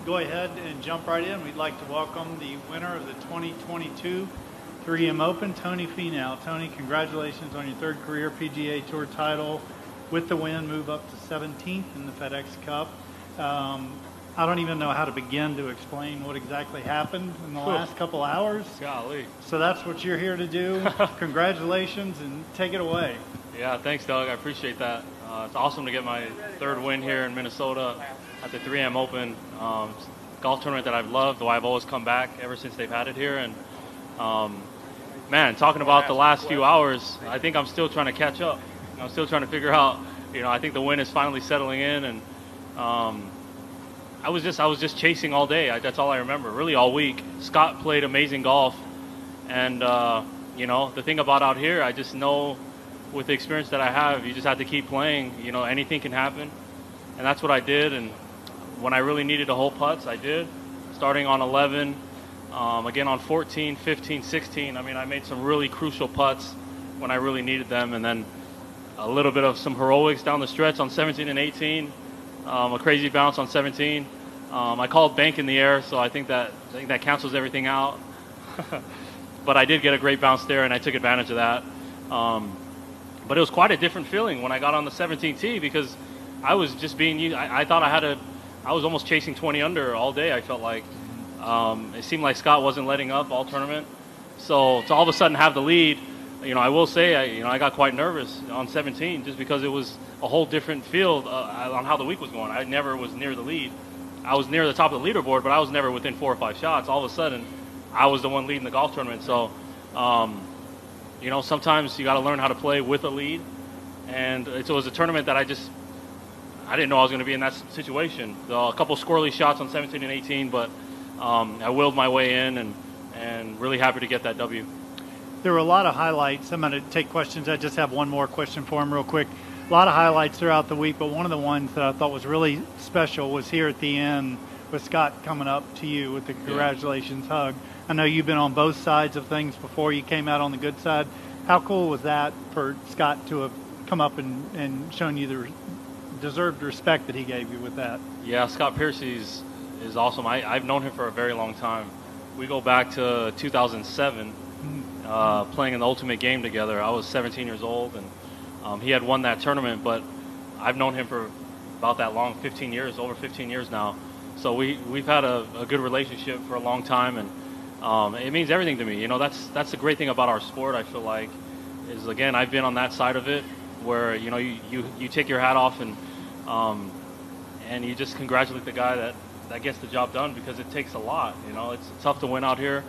go ahead and jump right in. We'd like to welcome the winner of the 2022 3M Open, Tony Finau. Tony, congratulations on your third career PGA Tour title. With the win, move up to 17th in the FedEx Cup. I don't even know how to begin to explain what exactly happened in the last couple hours. Golly. So that's what you're here to do. Congratulations, and take it away. Yeah, thanks, Doug. I appreciate that. It's awesome to get my third win here in Minnesota at the 3M Open. Golf tournament that I've loved, though I've always come back ever since they've had it here. And, man, talking about the last few hours, I think I'm still trying to catch up. I'm still trying to figure out, I think the win is finally settling in. And I was just chasing all day. That's all I remember, really all week. Scott played amazing golf. And, the thing about out here, I just know with the experience that I have, you just have to keep playing. Anything can happen. And that's what I did. And when I really needed to hole putts, I did. Starting on 11, again on 14, 15, 16. I made some really crucial putts when I really needed them. And then a little bit of some heroics down the stretch on 17 and 18. A crazy bounce on 17. I called bank in the air, so I think that cancels everything out. But I did get a great bounce there, and I took advantage of that. But it was quite a different feeling when I got on the 17th tee because I was just being. I thought I was almost chasing 20 under all day. I felt like it seemed like Scott wasn't letting up all tournament. So to all of a sudden have the lead, I will say I got quite nervous on 17 just because it was a whole different field on how the week was going. I never was near the lead. I was near the top of the leaderboard, but I was never within 4 or 5 shots. All of a sudden, I was the one leading the golf tournament. So, sometimes you got to learn how to play with a lead. And it was a tournament that I didn't know I was going to be in that situation. A couple squirrely shots on 17 and 18, but I willed my way in and really happy to get that W. There were a lot of highlights. I'm going to take questions. I just have one more question for him real quick. A lot of highlights throughout the week, but one of the ones that I thought was really special was here at the end with Scott coming up to you with the congratulations hug. I know you've been on both sides of things before. You came out on the good side. How cool was that for Scott to have come up and shown you the deserved respect that he gave you with that? Yeah, Scott Piercy is awesome. I've known him for a very long time. We go back to 2007, playing in the Ultimate Game together. I was 17 years old, and he had won that tournament, but I've known him for about that long, 15 years, over 15 years now. So we've had a good relationship for a long time, and it means everything to me. That's the great thing about our sport, I feel like, is, again, I've been on that side of it where, you take your hat off and you just congratulate the guy that gets the job done because it takes a lot. It's tough to win out here.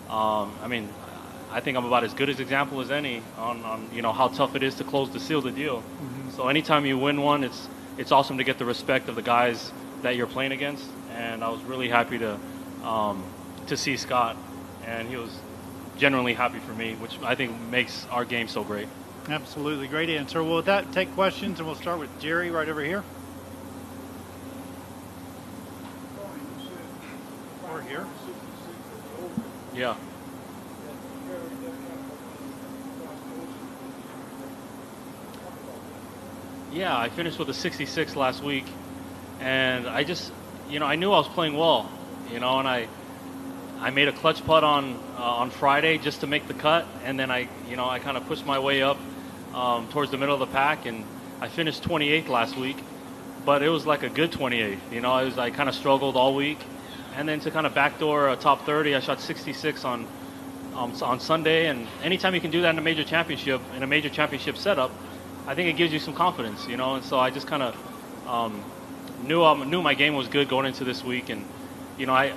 I think I'm about as good as example as any on how tough it is to close to seal the deal. Mm-hmm. So anytime you win one, it's awesome to get the respect of the guys that you're playing against. And I was really happy to see Scott, and he was genuinely happy for me, which I think makes our game so great. Absolutely, great answer. Well, with that, take questions, and we'll start with Jerry right over here. Or here. Yeah. Yeah, I finished with a 66 last week, and I just, I knew I was playing well, and I made a clutch putt on Friday just to make the cut, and then I kind of pushed my way up towards the middle of the pack, and I finished 28th last week, but it was like a good 28th. I kind of struggled all week, and then to kind of backdoor a top 30, I shot 66 on Sunday, and anytime you can do that in a major championship setup, I think it gives you some confidence, and so I just kind of knew my game was good going into this week, and I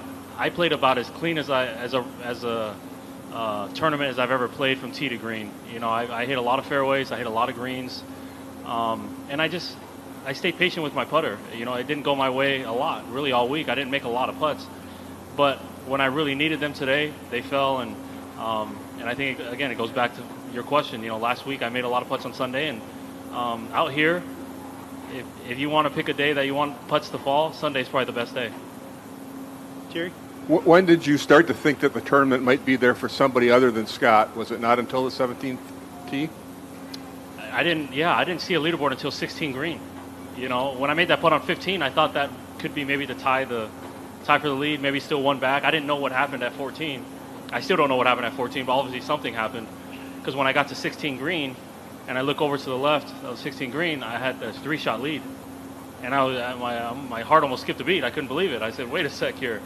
played about as clean as a tournament as I've ever played from tee to green. I hit a lot of fairways, I hit a lot of greens, and I stayed patient with my putter. It didn't go my way a lot, really all week. I didn't make a lot of putts, but when I really needed them today, they fell, and I think again it goes back to your question. Last week I made a lot of putts on Sunday, and out here, if you want to pick a day that you want putts to fall, Sunday's probably the best day. Jerry? When did you start to think that the tournament might be there for somebody other than Scott? Was it not until the 17th tee? I didn't see a leaderboard until 16 green. When I made that putt on 15, I thought that could be maybe to tie the tied for the lead, maybe still one back. I didn't know what happened at 14. I still don't know what happened at 14, but obviously something happened. Because when I got to 16 green, and I look over to the left of 16 green, I had a 3-shot lead. And my heart almost skipped a beat. I couldn't believe it. I said, wait a sec here.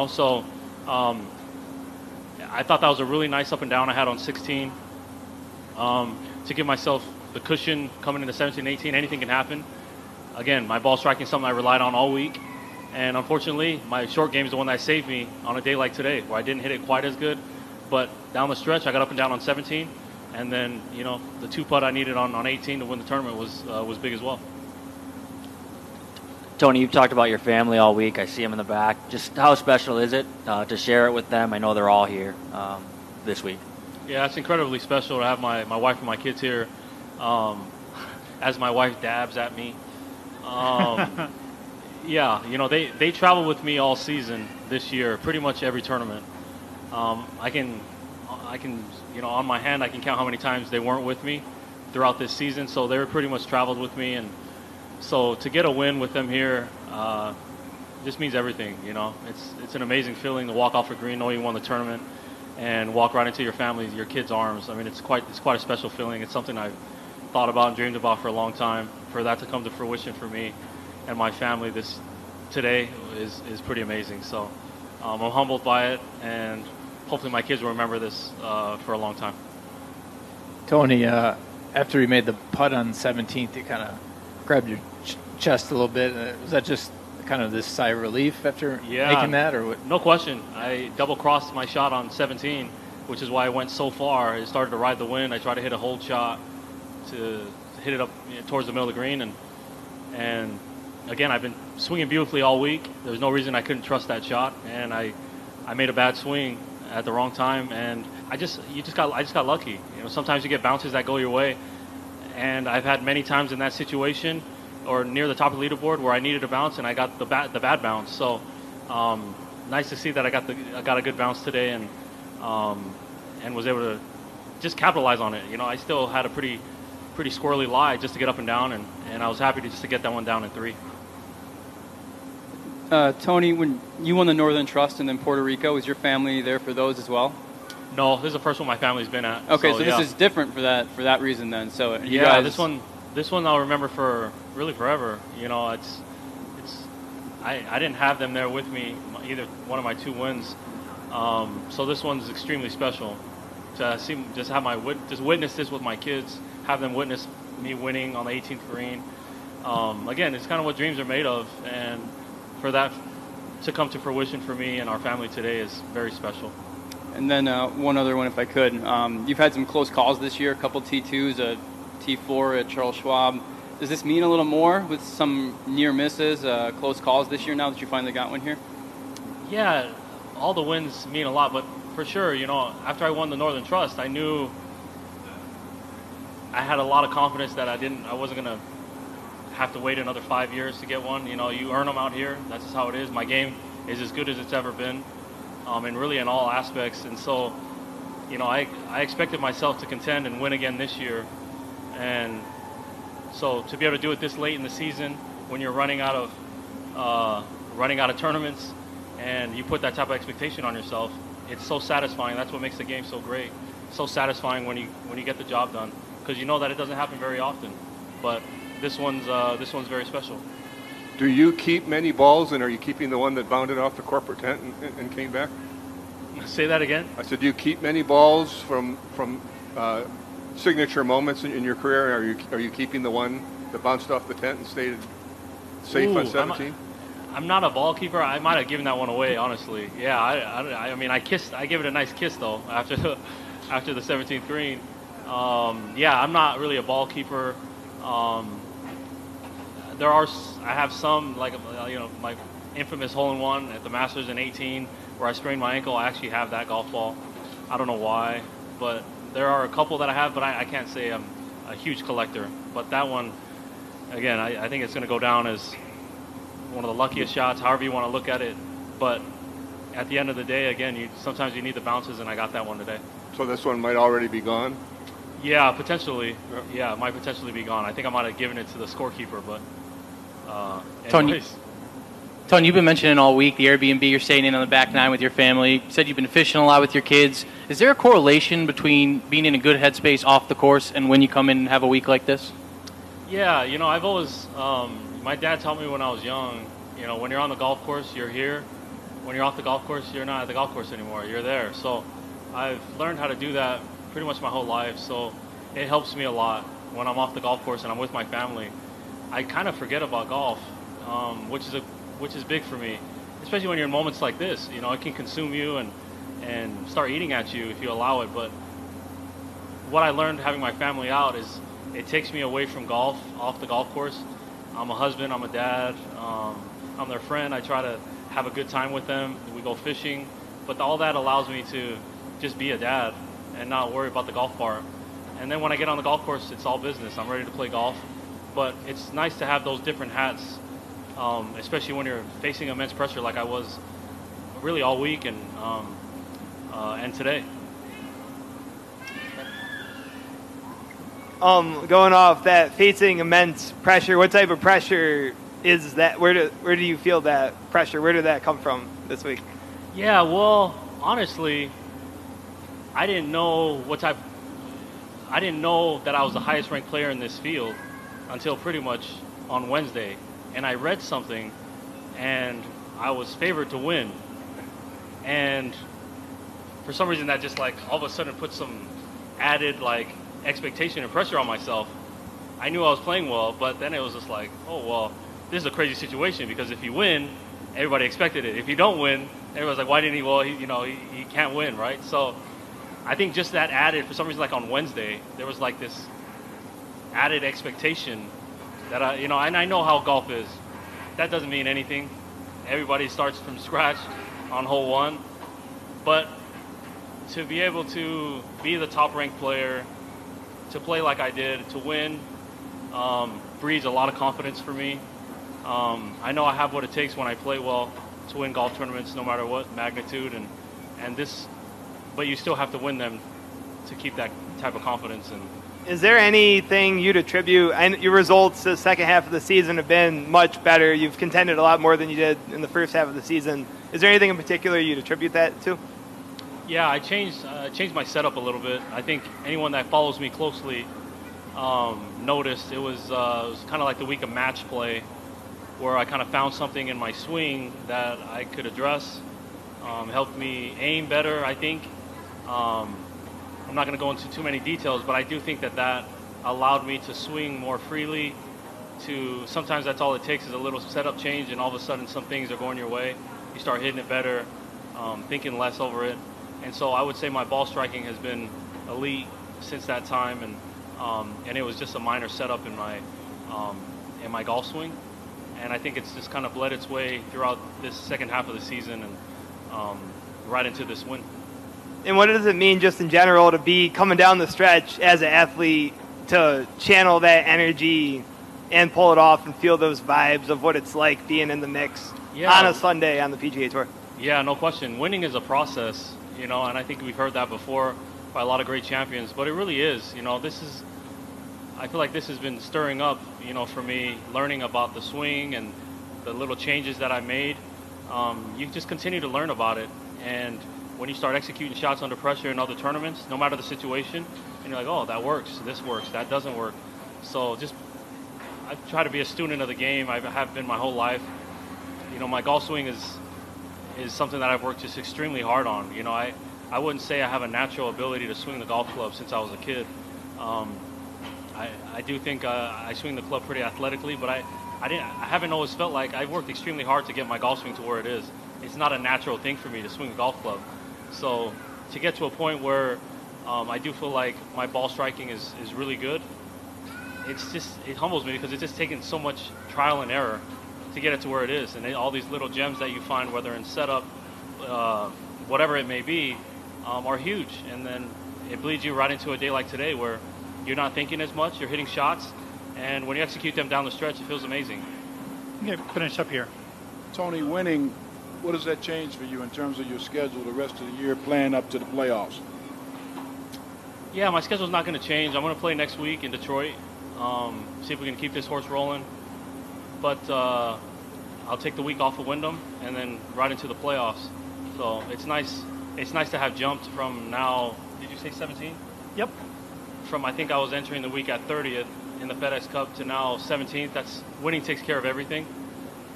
So I thought that was a really nice up and down I had on 16. To give myself the cushion coming into 17 and 18, anything can happen. Again, my ball striking is something I relied on all week. And unfortunately, my short game is the one that saved me on a day like today, where I didn't hit it quite as good. But down the stretch, I got up and down on 17. And then, the 2-putt I needed on 18 to win the tournament was big as well. Tony, you've talked about your family all week. I see them in the back. Just how special is it to share it with them? I know they're all here this week. Yeah, it's incredibly special to have my wife and my kids here. As my wife dabs at me. Yeah, they travel with me all season this year, pretty much every tournament. I can, on my hand, I can count how many times they weren't with me throughout this season. So they were pretty much traveled with me, and so to get a win with them here just means everything. It's an amazing feeling to walk off a green knowing you won the tournament and walk right into your family, your kids' arms. I mean, it's quite a special feeling. It's something I've thought about and dreamed about for a long time. For that to come to fruition for me and my family today is pretty amazing. So I'm humbled by it, and hopefully my kids will remember this for a long time. Tony, after you made the putt on 17th, you kind of grabbed your chest a little bit. Was that just kind of this sigh of relief after making that, or what? No question. I double-crossed my shot on 17, which is why I went so far. It started to ride the wind. I tried to hit a hold shot to hit it up towards the middle of the green, and again, I've been swinging beautifully all week. There was no reason I couldn't trust that shot, and I made a bad swing at the wrong time, and I just got lucky. Sometimes you get bounces that go your way, and I've had many times in that situation or near the top of the leaderboard where I needed a bounce and I got the bad bounce. So nice to see that I got a good bounce today, and was able to just capitalize on it. I still had a pretty squirrely lie just to get up and down, and I was happy to get that one down in 3. Tony, when you won the Northern Trust and then Puerto Rico, was your family there for those as well? No, this is the first one my family's been at. Okay, so this is different for that reason then. So you yeah, guys... this one I'll remember for really forever. I didn't have them there with me either one of my 2 wins, so this one's extremely special. To witness this with my kids, have them witness me winning on the 18th green. Again, it's kind of what dreams are made of, and for that to come to fruition for me and our family today is very special. And then one other one, if I could. You've had some close calls this year, a couple T2s, a T4 at Charles Schwab. Does this mean a little more with some near misses, close calls this year now that you finally got one here? Yeah, all the wins mean a lot, but for sure, after I won the Northern Trust, I knew I had a lot of confidence that I wasn't going to have to wait another 5 years to get one. You earn them out here. That's just how it is. My game is as good as it's ever been, and really in all aspects. And so, I expected myself to contend and win again this year. And so to be able to do it this late in the season when you're running out of tournaments and you put that type of expectation on yourself, it's so satisfying. That's what makes the game so great. So satisfying when you get the job done, because you know that it doesn't happen very often. But this one's very special. Do you keep many balls, and are you keeping the one that bounded off the corporate tent and came back? Say that again? I said, do you keep many balls from signature moments in your career? Are you keeping the one that bounced off the tent and stayed safe on 17? I'm not a ball keeper. I might have given that one away, honestly. Yeah, I mean, I gave it a nice kiss though after the 17th green. Yeah, I'm not really a ball keeper. I have some, like, my infamous hole-in-one at the Masters in 18 where I sprained my ankle. I actually have that golf ball. I don't know why, but there are a couple that I have, but I can't say I'm a huge collector. But that one, again, I think it's going to go down as one of the luckiest shots, however you want to look at it. But at the end of the day, again, sometimes you need the bounces, and I got that one today. So this one might already be gone? Yeah, potentially. Yeah, it might potentially be gone. I think I might have given it to the scorekeeper, but anyways. Tony, you've been mentioning all week the Airbnb you're staying in on the back nine with your family. You said you've been fishing a lot with your kids. Is there a correlation between being in a good headspace off the course and when you come in and have a week like this? Yeah, I've always, my dad taught me when I was young, when you're on the golf course, you're here. When you're off the golf course, you're not at the golf course anymore. You're there. So I've learned how to do that pretty much my whole life. So it helps me a lot when I'm off the golf course and I'm with my family. I kind of forget about golf, which is big for me, especially when you're in moments like this. It can consume you and start eating at you if you allow it. But what I learned having my family out is it takes me away from golf, off the golf course. I'm a husband, I'm a dad, I'm their friend. I try to have a good time with them. We go fishing, but all that allows me to just be a dad and not worry about the golf part. And then when I get on the golf course, it's all business. I'm ready to play golf. But it's nice to have those different hats, especially when you're facing immense pressure like I was really all week and today. Going off that, facing immense pressure, what type of pressure is that? Where do you feel that pressure? Where did that come from this week? Yeah, well, honestly, I didn't know that I was the highest ranked player in this field until pretty much on Wednesday. And I read something and I was favored to win. And for some reason that just all of a sudden put some added expectation and pressure on myself. I knew I was playing well, but then it was just oh, well, this is a crazy situation because if you win, everybody expected it. If you don't win, everyone's like, why didn't he? Well, he can't win, right? So I think just that added, for some reason, on Wednesday, there was this added expectation that and I know how golf is. That doesn't mean anything. Everybody starts from scratch on hole one. But to be able to be the top-ranked player, to play like I did, to win, breeds a lot of confidence for me. I know I have what it takes when I play well to win golf tournaments, no matter what magnitude, but you still have to win them to keep that type of confidence. And is there anything you'd attribute? And your results the second half of the season have been much better. You've contended a lot more than you did in the first half of the season. Is there anything in particular you'd attribute that to? Yeah, I changed my setup a little bit. I think anyone that follows me closely noticed it was kind of like the week of match play, where I kind of found something in my swing that I could address, helped me aim better, I think. I'm not going to go into too many details, but I do think that allowed me to swing more freely. Sometimes that's all it takes is a little setup change, and all of a sudden some things are going your way. You start hitting it better, thinking less over it. And so I would say my ball striking has been elite since that time, and it was just a minor setup in my golf swing. And I think it's just kind of bled its way throughout this second half of the season and right into this win. And what does it mean just in general to be coming down the stretch as an athlete, to channel that energy and pull it off and feel those vibes of what it's like being in the mix on a Sunday on the PGA Tour? Yeah, no question. Winning is a process, and I think we've heard that before by a lot of great champions, but it really is. I feel like this has been stirring up, for me, learning about the swing and the little changes that I made. You just continue to learn about it, and when you start executing shots under pressure in other tournaments, no matter the situation, and you're like, oh, that works, this works, that doesn't work. So I try to be a student of the game. I have been my whole life. My golf swing is something that I've worked just extremely hard on. I wouldn't say I have a natural ability to swing the golf club since I was a kid. I do think I swing the club pretty athletically, but I haven't always felt like I've worked extremely hard to get my golf swing to where it is. It's not a natural thing for me to swing the golf club. So to get to a point where I do feel like my ball striking is really good, it humbles me because it's just taken so much trial and error to get it to where it is. And all these little gems that you find, whether in setup, whatever it may be, are huge. And then it bleeds you right into a day like today where you're not thinking as much, you're hitting shots, and when you execute them down the stretch, it feels amazing. Okay, finish up here. Tony, winning, what does that change for you in terms of your schedule the rest of the year, playing up to the playoffs? Yeah, my schedule's not going to change. I'm going to play next week in Detroit, see if we can keep this horse rolling. But I'll take the week off of Wyndham and then right into the playoffs. So it's nice. It's nice to have jumped from now. Did you say 17? Yep. From I think I was entering the week at 30th in the FedEx Cup to now 17th. That's winning takes care of everything.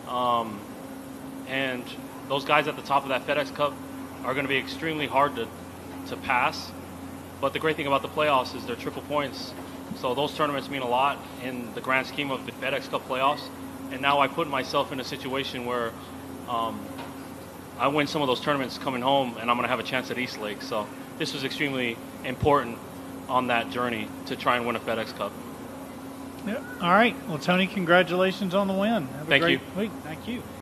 And those guys at the top of that FedEx Cup are going to be extremely hard to pass. But the great thing about the playoffs is they're triple points. So those tournaments mean a lot in the grand scheme of the FedEx Cup playoffs. And now I put myself in a situation where I win some of those tournaments coming home, and I'm going to have a chance at East Lake. So this was extremely important on that journey to try and win a FedEx Cup. Yep. All right. Well, Tony, congratulations on the win. Have a Thank great you. week. Thank you.